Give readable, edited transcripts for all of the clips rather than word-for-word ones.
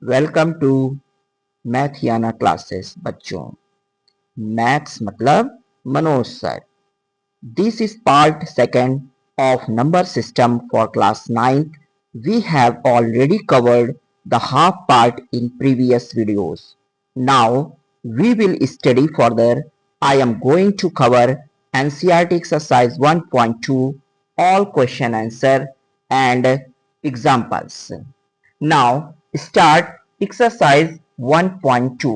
Welcome to Mathiana classes. बच्चों, maths मतलब Manoj sir. This is part second of number system for class 9th. We have already covered the half part in previous videos. Now we will study further. I am going to cover NCERT exercise 1.2, all question answer and examples. Now start exercise 1.2.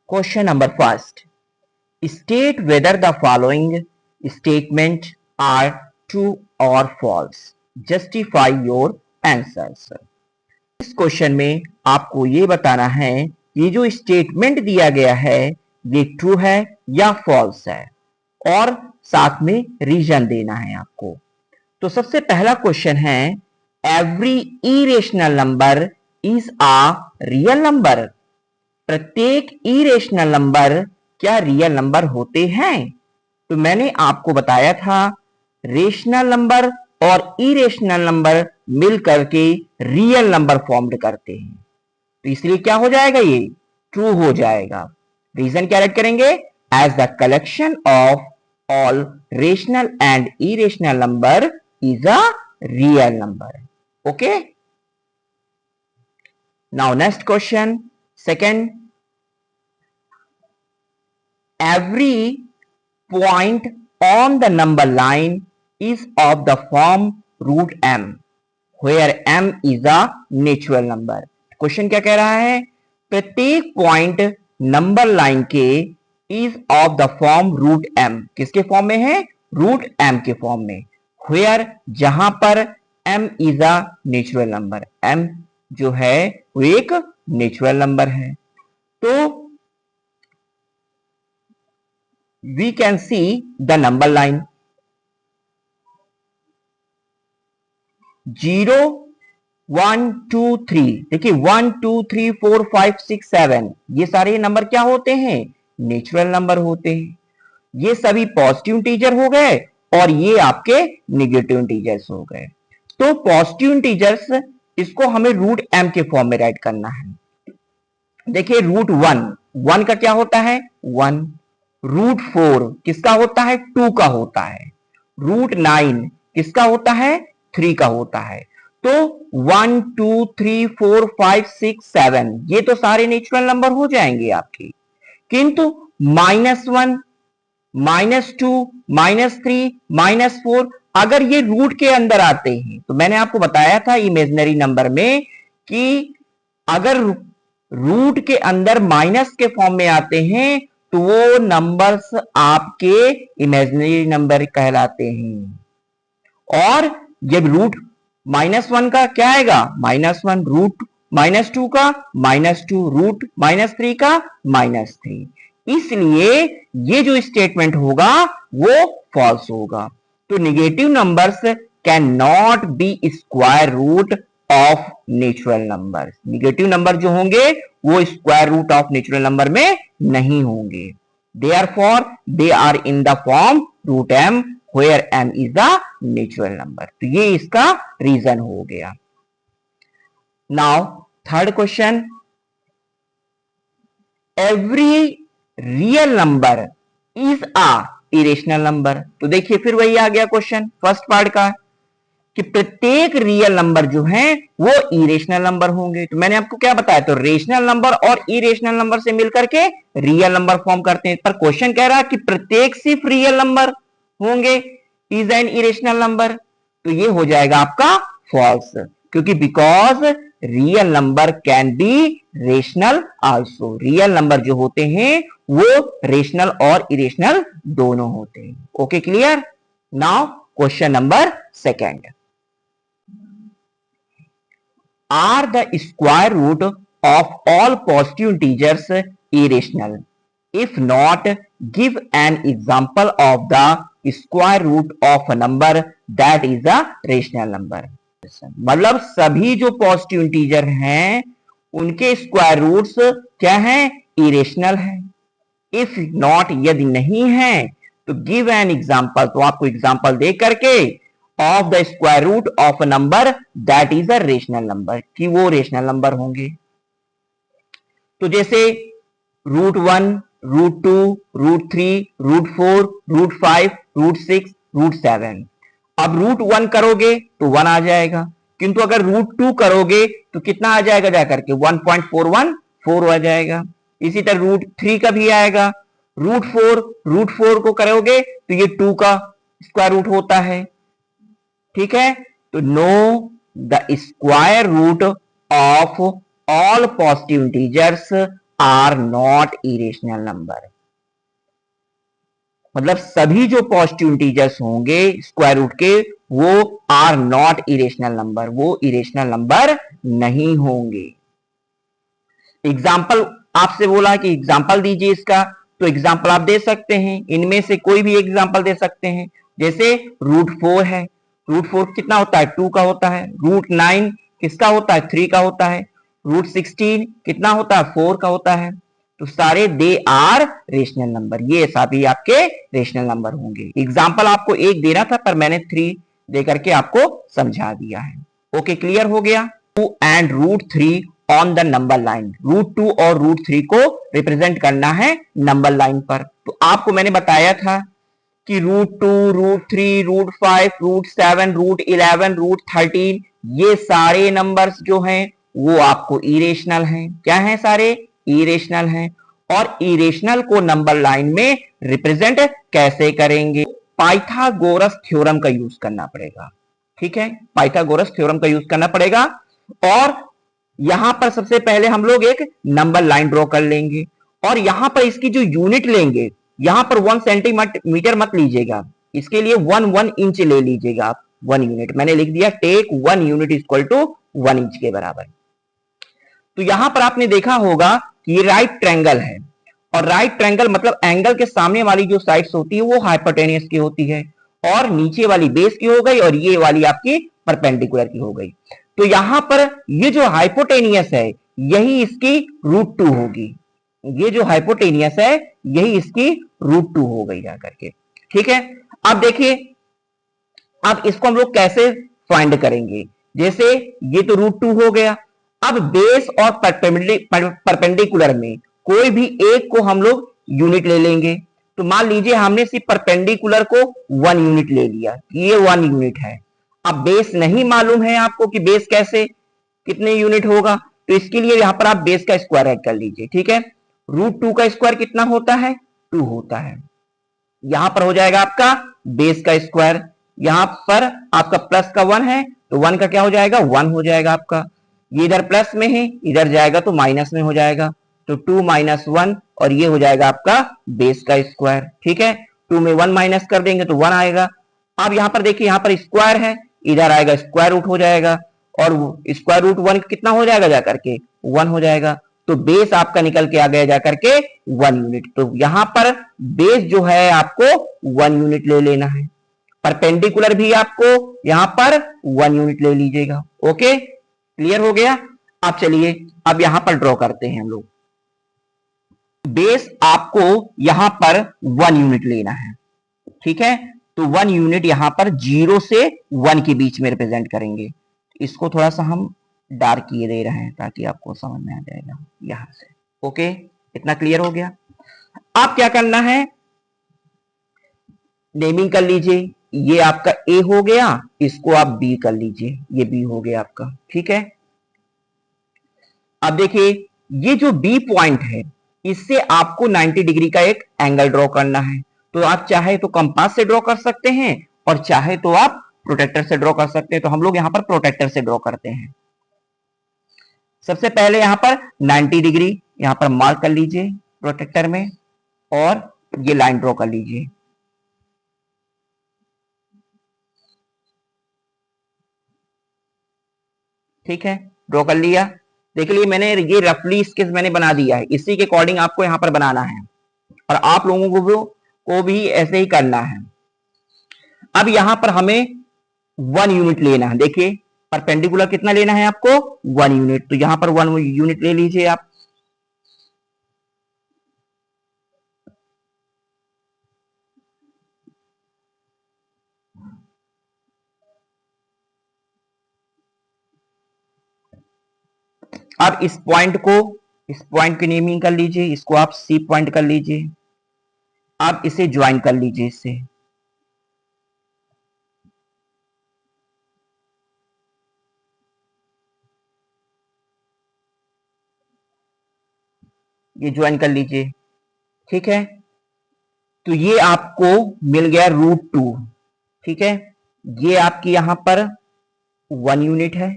Question number first. State whether the following statements are true or false. Justify your answers. इस question में आपको ये बताना है ये जो statement दिया गया है ये ट्रू है या फॉल्स है और साथ में रीजन देना है आपको। तो सबसे पहला क्वेश्चन है every irrational number is a real number. प्रत्येक इरेशनल नंबर क्या रियल नंबर होते हैं? तो मैंने आपको बताया था रेशनल नंबर और इरेशनल नंबर मिलकर के रियल नंबर फॉर्म करते हैं, तो इसलिए क्या हो जाएगा, ये ट्रू हो जाएगा। रीजन क्या ऐड करेंगे? As the collection of all rational and irrational number is a real number. Okay, now next question second. Every point on the number line is of the form root m, where m is a natural number. Question क्या कह रहा है? प्रत्येक point number line के is of the form root m, किसके form में है? Root m के फॉर्म में। where, जहां पर m is a natural number, m जो है वो एक नेचुरल नंबर है। तो we can see the number line 0 1 2 3। देखिए 1 2 3 4 5 6 7 ये सारे नंबर क्या होते हैं? नेचुरल नंबर होते हैं। ये सभी पॉजिटिव इंटीजर हो गए और ये आपके निगेटिव इंटीजर्स हो गए। तो पॉजिटिव इंटीजर्स इसको हमें रूट m के फॉर्म में राइट करना है। देखिए रूट 1 का क्या होता है? 1। रूट 4 किसका होता है? 2 का होता है। रूट 9 किसका होता है? 3 का होता है। तो 1 2 3 4 5 6 7 ये तो सारे नेचुरल नंबर हो जाएंगे आपके, किंतु -1 -2 -3 -4 अगर ये रूट के अंदर आते हैं, तो मैंने आपको बताया था इमेजिनरी नंबर में कि अगर रूट के अंदर माइनस के फॉर्म में आते हैं तो वो नंबर्स आपके इमेजिनरी नंबर कहलाते हैं। और जब रूट -1 का क्या आएगा? -1। रूट -2 का -2। रूट -3 का -3। इसलिए ये जो स्टेटमेंट होगा वो फॉल्स होगा। तो negative numbers can not be square root of natural number. Negative number जो होंगे वो square root of natural number में नहीं होंगे। Therefore, they are in the form root m, where m is the natural number. तो ये इसका reason हो गया। Now third question, every real number is a irrational number। तो देखिए फिर वही आ गया क्वेश्चन फर्स्ट पार्ट का कि प्रत्येक रियल नंबर जो है वो इरेशनल नंबर होंगे। तो मैंने आपको क्या बताया? तो रेशनल नंबर और इरेशनल नंबर से मिलकर के रियल नंबर फॉर्म करते हैं। पर क्वेश्चन कह रहा है कि प्रत्येक सिर्फ रियल नंबर होंगे इज एन इरेशनल नंबर, तो ये हो जाएगा आपका फॉल्स, क्योंकि because real number can be rational also. Real number जो होते हैं वो रेशनल और इरेशनल दोनों होते हैं। Okay, clear? Now question number second, are the square root of all positive integers irrational? If not, give an example of the square root of a number that is a rational number। मतलब सभी जो positive integer हैं उनके square roots क्या हैं? Irrational है। If not, यदि नहीं है तो गिव एन एग्जाम्पल, तो आपको एग्जाम्पल दे करके of the square root of a number that is a rational number, कि वो रेशनल नंबर होंगे। तो जैसे √1, √2, √3, √4, √5, √6, √7। अब √1 करोगे तो 1 आ जाएगा, किंतु अगर √2 करोगे तो कितना आ जाएगा जाकर के 1.414 आ जाएगा। इसी तरह √3 का भी आएगा। √4 को करोगे तो ये 2 का स्क्वायर रूट होता है। ठीक है, तो no the square root of all positive integers are not irrational number. मतलब सभी जो पॉजिटिव इंटीजर्स होंगे स्क्वायर रूट के वो आर नॉट इरेशनल नंबर, वो इरेशनल नंबर नहीं होंगे। एग्जाम्पल आपसे बोला कि एग्जाम्पल दीजिए इसका, तो एग्जाम्पल आप दे सकते हैं, इनमें से कोई भी एग्जाम्पल दे सकते हैं। जैसे √4 है, √4 कितना होता है 2 का होता है। √9 किसका होता है 3 का होता है। √16 कितना होता है 4 का होता है। तो सारे दे आर रेशनल नंबर, ये सभी आपके रेशनल नंबर होंगे। एग्जाम्पल आपको एक देना था पर मैंने 3 दे करके आपको समझा दिया है। ओके, क्लियर हो गया। 2 and √3 on the number line, √2 और √3 को रिप्रेजेंट करना है नंबर लाइन पर। तो आपको मैंने बताया था कि √2, √3, √5, √7, √11, √13 ये सारे नंबर्स जो हैं वो आपको इरेशनल हैं। क्या हैं? सारे इरेशनल हैं। और इरेशनल को नंबर लाइन में रिप्रेजेंट कैसे करेंगे? पाइथागोरस थ्योरम का यूज करना पड़ेगा। ठीक है, पाइथागोरस थ्योरम का यूज करना पड़ेगा। और यहां पर सबसे पहले हम लोग एक नंबर लाइन ड्रॉ कर लेंगे और यहां पर इसकी जो यूनिट लेंगे, यहां पर 1 सेंटीमीटर मत लीजिएगा, इसके लिए 1 इंच ले लीजिएगा आप। 1 यूनिट मैंने लिख दिया, take 1 unit equal to 1 inch के बराबर। तो यहां पर आपने देखा होगा कि ये राइट ट्रायंगल है और राइट ट्रायंगल मतलब एंगल के सामने वाली जो साइड्स होती है वो हाइपोटेनियस की होती है और नीचे वाली बेस की हो गई और ये वाली आपकी परपेंडिकुलर की हो गई। तो यहां पर ये जो हाइपोटेनियस है यही इसकी √2 होगी। ये जो हाइपोटेनियस है यही इसकी √2 हो गई जाकर के। ठीक है, अब देखिए अब इसको हम लोग कैसे फाइंड करेंगे। जैसे ये तो √2 हो गया, अब बेस और परपेंडिकुलर में कोई भी एक को हम लोग यूनिट ले लेंगे। तो मान लीजिए हमने सिर्फ परपेंडिकुलर को 1 यूनिट ले लिया, ये 1 यूनिट है। अब बेस नहीं मालूम है आपको कि बेस कैसे कितने यूनिट होगा, तो इसके लिए यहां पर आप बेस का स्क्वायर ऐड कर लीजिए। ठीक है, √2 का स्क्वायर कितना होता है 2 होता है। यहां पर हो जाएगा आपका बेस का स्क्वायर, यहां पर आपका प्लस का 1 है तो 1 का क्या हो जाएगा 1 हो जाएगा आपका। ये इधर प्लस में है इधर जाएगा तो माइनस में हो जाएगा, तो 2 - 1 और ये हो जाएगा आपका बेस का स्क्वायर। ठीक है, 2 में 1 माइनस कर देंगे तो 1 आएगा। अब यहां पर देखिए यहां पर स्क्वायर है, इधर आएगा स्क्वायर रूट हो जाएगा और स्क्वायर रूट 1 कितना हो जाएगा जाकर के 1 हो जाएगा। तो बेस आपका निकल के आ गया जाकर के 1 यूनिट। तो यहां पर बेस जो है आपको 1 यूनिट ले लेना है, परपेंडिकुलर भी आपको यहां पर 1 यूनिट ले लीजिएगा। ओके, क्लियर हो गया। अब चलिए अब यहां पर ड्रॉ करते हैं हम लोग। बेस आपको यहां पर 1 यूनिट लेना है। ठीक है, तो 1 यूनिट यहां पर 0 से 1 के बीच में रिप्रेजेंट करेंगे। इसको थोड़ा सा हम डार्क किए दे रहे हैं ताकि आपको समझ में आ जाएगा यहां से। ओके, इतना क्लियर हो गया। आप क्या करना है नेमिंग कर लीजिए, ये आपका ए हो गया, इसको आप बी कर लीजिए, ये बी हो गया आपका। ठीक है, अब देखिए ये जो बी पॉइंट है इससे आपको 90 डिग्री का एक एंगल ड्रॉ करना है। तो आप चाहे तो कंपास से ड्रॉ कर सकते हैं और चाहे तो आप प्रोटेक्टर से ड्रॉ कर सकते हैं। तो हम लोग यहां पर प्रोटेक्टर से ड्रॉ करते हैं। सबसे पहले यहां पर 90 डिग्री यहां पर मार्क कर लीजिए प्रोटेक्टर में और ये लाइन ड्रॉ कर लीजिए। ठीक है, ड्रॉ कर लिया। देख लीजिए मैंने ये रफली स्केच मैंने बना दिया है, इसी के अकॉर्डिंग आपको यहां पर बनाना है और आप लोगों को भी ऐसे ही करना है। अब यहां पर हमें 1 यूनिट लेना है। देखिए परपेंडिकुलर कितना लेना है आपको 1 यूनिट, तो यहां पर 1 यूनिट ले लीजिए आप। अब इस पॉइंट को इस पॉइंट की नेमिंग कर लीजिए, इसको आप सी पॉइंट कर लीजिए, आप इसे ज्वाइन कर लीजिए इससे। ये ज्वाइन कर लीजिए, ठीक है। तो ये आपको मिल गया √2, ठीक है। ये आपकी यहां पर 1 यूनिट है,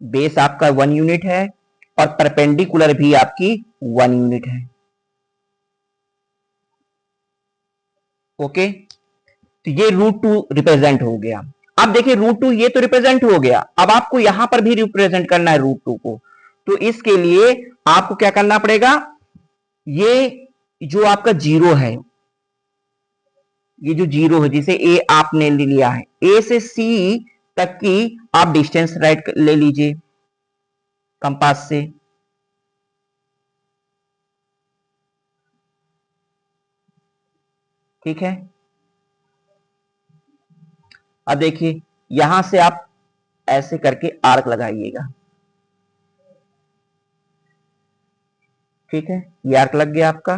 बेस आपका 1 यूनिट है, और परपेंडिकुलर भी आपकी 1 यूनिट है। ओके, तो ये √2 रिप्रेजेंट हो गया। अब देखिए √2 ये तो रिप्रेजेंट हो गया, अब आपको यहां पर भी रिप्रेजेंट करना है √2 को। तो इसके लिए आपको क्या करना पड़ेगा, ये जो आपका जीरो है, ये जो जीरो है जिसे ए आपने ले लिया है, ए से सी तक की आप डिस्टेंस राइट ले लीजिए कंपास से। ठीक है, अब देखिए यहां से आप ऐसे करके आर्क लगाइएगा। ठीक है, ये आर्क लग गया आपका।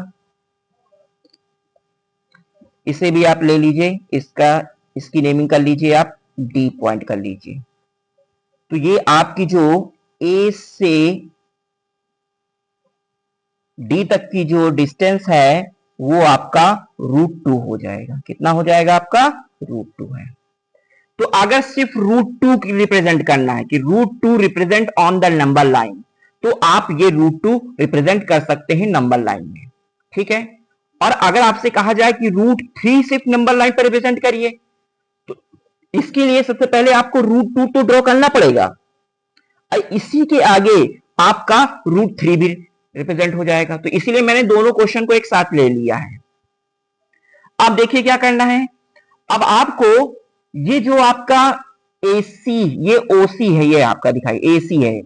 इसे भी आप ले लीजिए, इसकी नेमिंग कर लीजिए, आप डी पॉइंट कर लीजिए। तो ये आपकी जो ए से डी तक की जो डिस्टेंस है वो आपका √2 हो जाएगा। कितना हो जाएगा आपका, √2 है। तो अगर सिर्फ √2 की रिप्रेजेंट करना है कि √2 represent on the number line, तो आप ये √2 रिप्रेजेंट कर सकते हैं नंबर लाइन में। ठीक है, और अगर आपसे कहा जाए कि √3 सिर्फ नंबर लाइन पर रिप्रेजेंट करिए, तो इसके लिए सबसे पहले आपको √2 तो ड्रॉ करना पड़ेगा, इसी के आगे आपका √3 भी रिप्रेजेंट हो जाएगा। तो इसीलिए मैंने दोनों क्वेश्चन को एक साथ ले लिया है। अब देखिए क्या करना है, अब आपको ये जो आपका AC, ये OC है, ये आपका दिखाई AC है,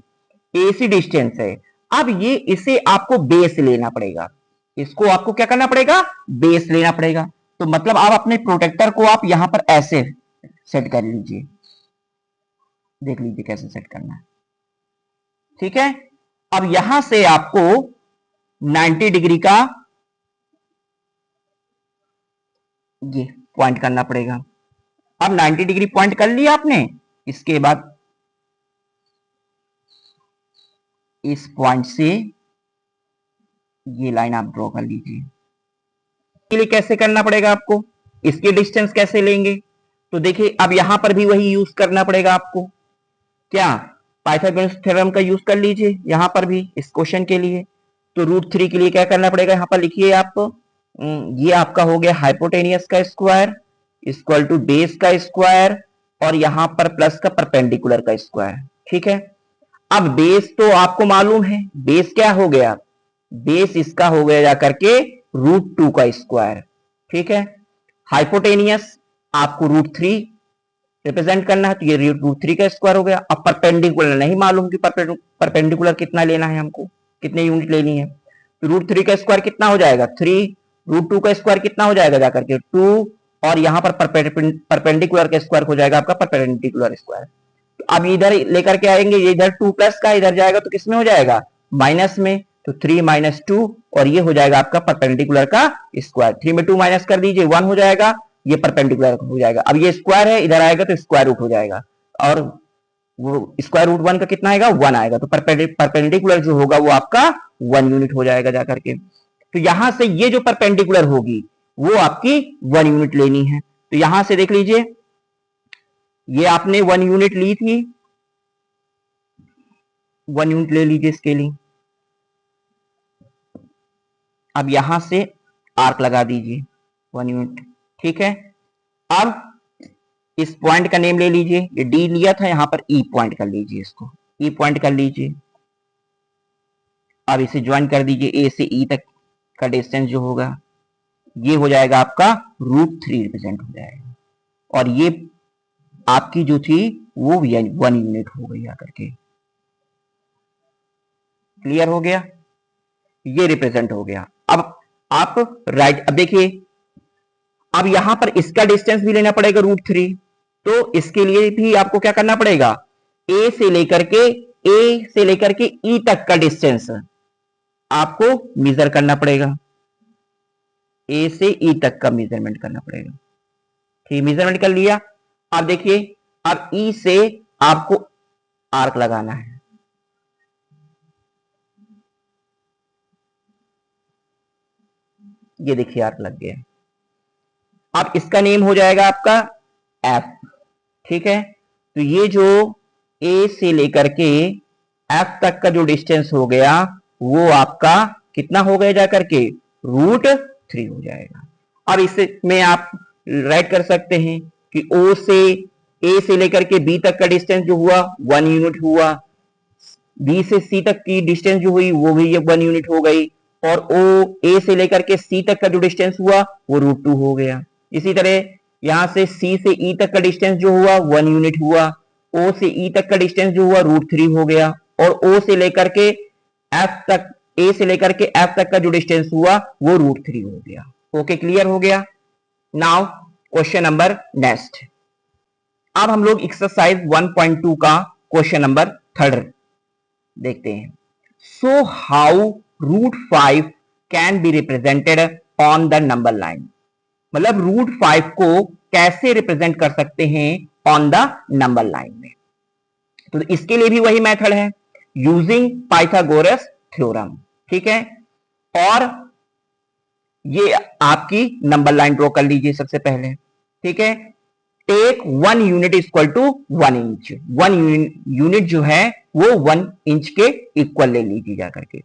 AC डिस्टेंस है। अब ये इसे आपको बेस लेना पड़ेगा, इसको आपको क्या करना पड़ेगा, बेस लेना पड़ेगा। तो मतलब आप अपने प्रोटेक्टर को आप यहां पर ऐसे सेट कर लीजिए, देख लीजिए कैसे सेट करना है। ठीक है, अब यहां से आपको 90 डिग्री का ये पॉइंट करना पड़ेगा। अब 90 डिग्री पॉइंट कर लिया आपने, इसके बाद इस पॉइंट से ये लाइन आप ड्रॉ कर लीजिए। इसके लिए कैसे करना पड़ेगा आपको, इसके डिस्टेंस कैसे लेंगे, तो देखिए अब यहां पर भी वही यूज करना पड़ेगा आपको। क्या, पाइथागोरस थ्योरम का यूज कर लीजिए यहां पर भी इस क्वेश्चन के लिए। तो √3 के लिए क्या करना पड़ेगा, यहां पर लिखिए आप, ये आपका हो गया हाइपोटेनियस का स्क्वायर इक्वल टू बेस का स्क्वायर, और यहां पर प्लस का परपेंडिकुलर का स्क्वायर। ठीक है, अब बेस तो आपको मालूम है, बेस क्या हो गया, बेस इसका हो गया जाकर के √2 का स्क्वायर। ठीक है, हाइपोटेनियस आपको √3 रिप्रेजेंट करना है, तो ये √3 का स्क्वायर हो गया। अब परपेंडिकुलर नहीं मालूम कि परपेंडिकुलर कितना लेना है हमको, कितने यूनिट लेनी है। तो √3 का स्क्वायर कितना हो जाएगा 3, √2 का स्क्वायर कितना हो जाएगा जाकर के 2, और यहां पर परपेंडिकुलर का स्क्वायर हो जाएगा आपका परपेंडिकुलर स्क्वायर। तो अब इधर लेकर के आएंगे, ये इधर 2 प्लस का इधर जाएगा तो किसमें हो जाएगा, माइनस में। तो 3 - 2, और ये हो जाएगा आपका परपेंडिकुलर का स्क्वायर। 3 में 2 माइनस कर दीजिए, 1 हो जाएगा, ये परपेंडिकुलर हो जाएगा। अब ये स्क्वायर है, इधर आएगा तो स्क्वायर रूट हो जाएगा, और वो स्क्वायर रूट 1 का कितना आएगा, 1 आएगा। तो परपेंडिकुलर जो होगा वो आपका 1 यूनिट हो जाएगा जाकर के। तो यहां से ये जो परपेंडिकुलर होगी वो आपकी 1 यूनिट लेनी है। तो यहां से देख लीजिए, ये आपने 1 यूनिट ली थी, 1 यूनिट ले लीजिए इसके लिए। अब यहां से आर्क लगा दीजिए 1 यूनिट। ठीक है, अब इस पॉइंट का नेम ले लीजिए, ये डी लिया था, यहां पर ई पॉइंट कर लीजिए, इसको ई पॉइंट कर लीजिए। अब इसे ज्वाइन कर दीजिए, ए से ई तक का डिस्टेंस जो होगा ये हो जाएगा आपका √3 रिप्रेजेंट हो जाएगा, और ये आपकी जो थी वो 1 यूनिट हो गई आकर के। क्लियर हो गया, ये रिप्रेजेंट हो गया। अब आप राइट, अब देखिए अब यहां पर इसका डिस्टेंस भी लेना पड़ेगा √3, तो इसके लिए भी आपको क्या करना पड़ेगा, ए से लेकर के ए से लेकर के ई तक का डिस्टेंस आपको मेजर करना पड़ेगा, ए से ई तक का मेजरमेंट करना पड़ेगा। ठीक, मेजरमेंट कर लिया। अब देखिए, अब ई से आपको आर्क लगाना है। ये देखिए आर्क लग गया। अब इसका नेम हो जाएगा आपका एफ। ठीक है, तो ये जो ए से लेकर के एफ तक का जो डिस्टेंस हो गया वो आपका कितना हो गया जाकर के √3 हो जाएगा। अब इसमें आप राइट कर सकते हैं कि ओ से ए से लेकर के बी तक का डिस्टेंस जो हुआ 1 यूनिट हुआ, बी से सी तक की डिस्टेंस जो हुई वो भी 1 यूनिट हो गई, और ओ ए से लेकर के सी तक का जो डिस्टेंस हुआ वो √2 हो गया। इसी तरह यहां से सी से ई तक का डिस्टेंस जो हुआ 1 यूनिट हुआ, ओ से ई तक का डिस्टेंस जो हुआ √3 हो गया, और ओ से लेकर के एफ तक, ए से लेकर के एफ तक का जो डिस्टेंस हुआ वो √3 हो गया। ओके, क्लियर हो गया। Now question number next. अब हम लोग एक्सरसाइज 1.2 का क्वेश्चन नंबर 3 देखते हैं। So how √5 can be represented on the number line. मतलब √5 को कैसे रिप्रेजेंट कर सकते हैं ऑन द नंबर लाइन में। तो इसके लिए भी वही मेथड है, यूजिंग पाइथागोरस थ्योरम। ठीक है, और ये आपकी नंबर लाइन ड्रॉ कर लीजिए सबसे पहले। ठीक है, take 1 unit equal to 1 inch. 1 unit जो है वो 1 इंच के इक्वल ले लीजिए जाकर के।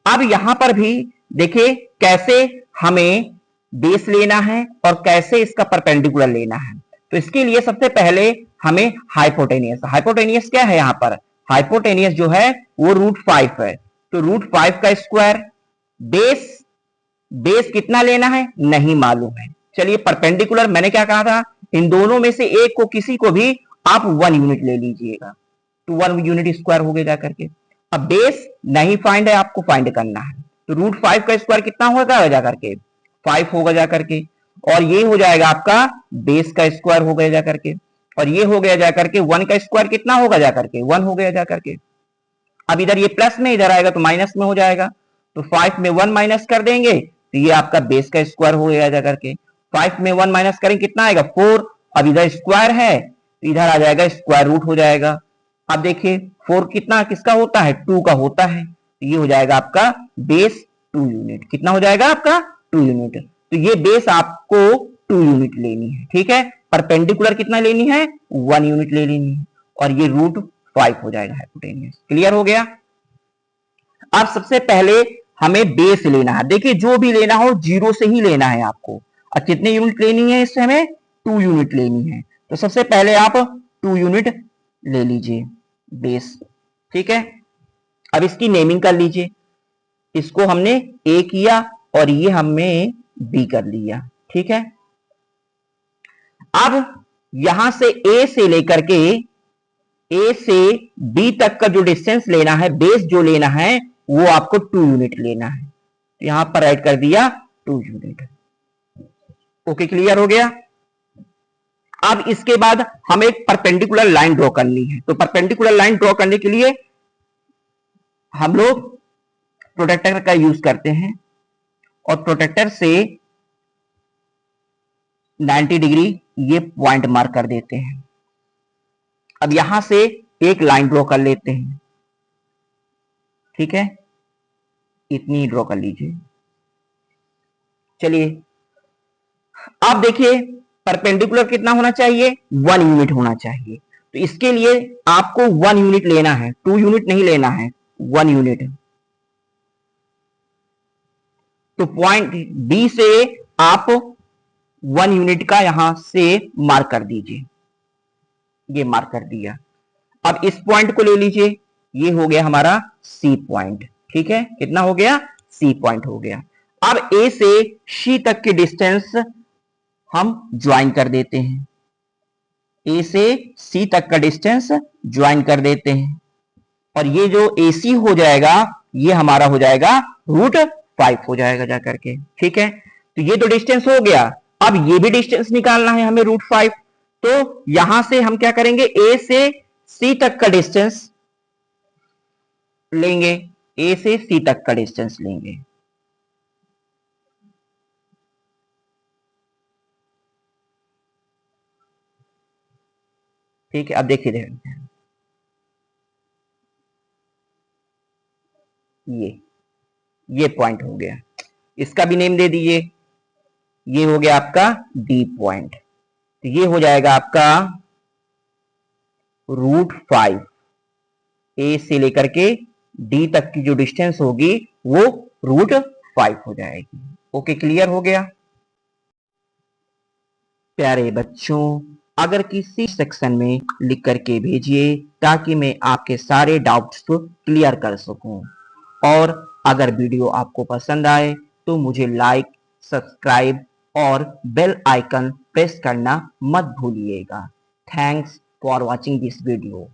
अब यहां पर भी देखिए कैसे हमें बेस लेना है और कैसे इसका परपेंडिकुलर लेना है। तो इसके लिए सबसे पहले हमें हाइपोटेनियस, हाइपोटेनियस क्या है यहां पर, हाइपोटेनियस जो है वो √5 है। तो √5 का स्क्वायर, बेस कितना लेना है नहीं मालूम है। चलिए परपेंडिकुलर, मैंने क्या कहा था, इन दोनों में से एक को, किसी को भी आप 1 यूनिट ले लीजिएगा, तो 1 यूनिट स्क्वायर हो गया जाकर के। अब बेस नहीं फाइंड है, आपको फाइंड करना है, तो √5 का स्क्वायर कितना होगा जाकर के 5 होगा जाकर के, और ये हो जाएगा आपका बेस का स्क्वायर हो गया जाकर के, और ये हो गया जाकर के 1 का स्क्वायर कितना होगा जाकर के 1 हो गया जाकर के। अब इधर ये प्लस में, इधर आएगा तो माइनस में हो जाएगा, तो 5 में 1 माइनस कर देंगे तो ये आपका बेस का स्क्वायर हो गया जाकर के। 5 में 1 माइनस करेंगे कितना आएगा 4, अब इधर स्क्वायर है तो इधर आ जाएगा स्क्वायर रूट हो जाएगा। अब देखिए 4 कितना किसका होता है 2 का होता है, तो ये हो जाएगा आपका बेस 2 यूनिट। कितना हो जाएगा आपका 2 यूनिट। तो ये बेस आपको 2 यूनिट लेनी है। ठीक है, परपेंडिकुलर कितना लेनी है 1 यूनिट ले लेनी है, और ये √5 हो जाएगा हाइपोटेनियस। क्लियर हो गया। अब सबसे पहले हमें बेस लेना है। देखिए जो भी लेना हो 0 से ही लेना है आपको। और कितने यूनिट लेनी है इससे हमें 2 यूनिट लेनी है। तो सबसे पहले आप 2 यूनिट ले लीजिए बेस। ठीक है, अब इसकी नेमिंग कर लीजिए। इसको हमने ए किया और ये हमने बी कर लिया। ठीक है, अब यहां से ए से लेकर के ए से बी तक का जो डिस्टेंस लेना है, बेस जो लेना है वो आपको 2 यूनिट लेना है। तो यहां पर राइट कर दिया 2 यूनिट। ओके, क्लियर हो गया। अब इसके बाद हमें एक परपेंडिकुलर लाइन ड्रॉ करनी है। तो परपेंडिकुलर लाइन ड्रॉ करने के लिए हम लोग प्रोटेक्टर का यूज करते हैं, और प्रोटेक्टर से 90 डिग्री ये पॉइंट मार्क कर देते हैं। अब यहां से एक लाइन ड्रॉ कर लेते हैं। ठीक है, इतनी ड्रॉ कर लीजिए। चलिए अब देखिए परपेंडिकुलर कितना होना चाहिए 1 यूनिट होना चाहिए। तो इसके लिए आपको 1 यूनिट लेना है, 2 यूनिट नहीं लेना है, 1 यूनिट। तो पॉइंट बी से आप 1 यूनिट का यहां से मार्क कर दीजिए। ये मार्क कर दिया। अब इस पॉइंट को ले लीजिए, ये हो गया हमारा सी पॉइंट। ठीक है, कितना हो गया सी पॉइंट हो गया। अब ए से सी तक की डिस्टेंस हम ज्वाइन कर देते हैं। ए से सी तक का डिस्टेंस ज्वाइन कर देते हैं, और ये जो AC हो जाएगा ये हमारा हो जाएगा √5 हो जाएगा जाकर के। ठीक है, तो ये तो डिस्टेंस हो गया। अब ये भी डिस्टेंस निकालना है हमें √5। तो यहां से हम क्या करेंगे, ए से सी तक का डिस्टेंस लेंगे, ए से सी तक का डिस्टेंस लेंगे। ठीक है, अब देखिए ये पॉइंट हो गया, इसका भी नेम दे दीजिए, ये हो गया आपका डी पॉइंट। तो ये हो जाएगा आपका √5, ए से लेकर के डी तक की जो डिस्टेंस होगी वो √5 हो जाएगी। ओके, क्लियर हो गया। प्यारे बच्चों, अगर किसी सेक्शन में लिख करके भेजिए ताकि मैं आपके सारे डाउट्स को क्लियर कर सकूं। और अगर वीडियो आपको पसंद आए तो मुझे लाइक, सब्सक्राइब और बेल आइकन प्रेस करना मत भूलिएगा। Thanks for watching this video.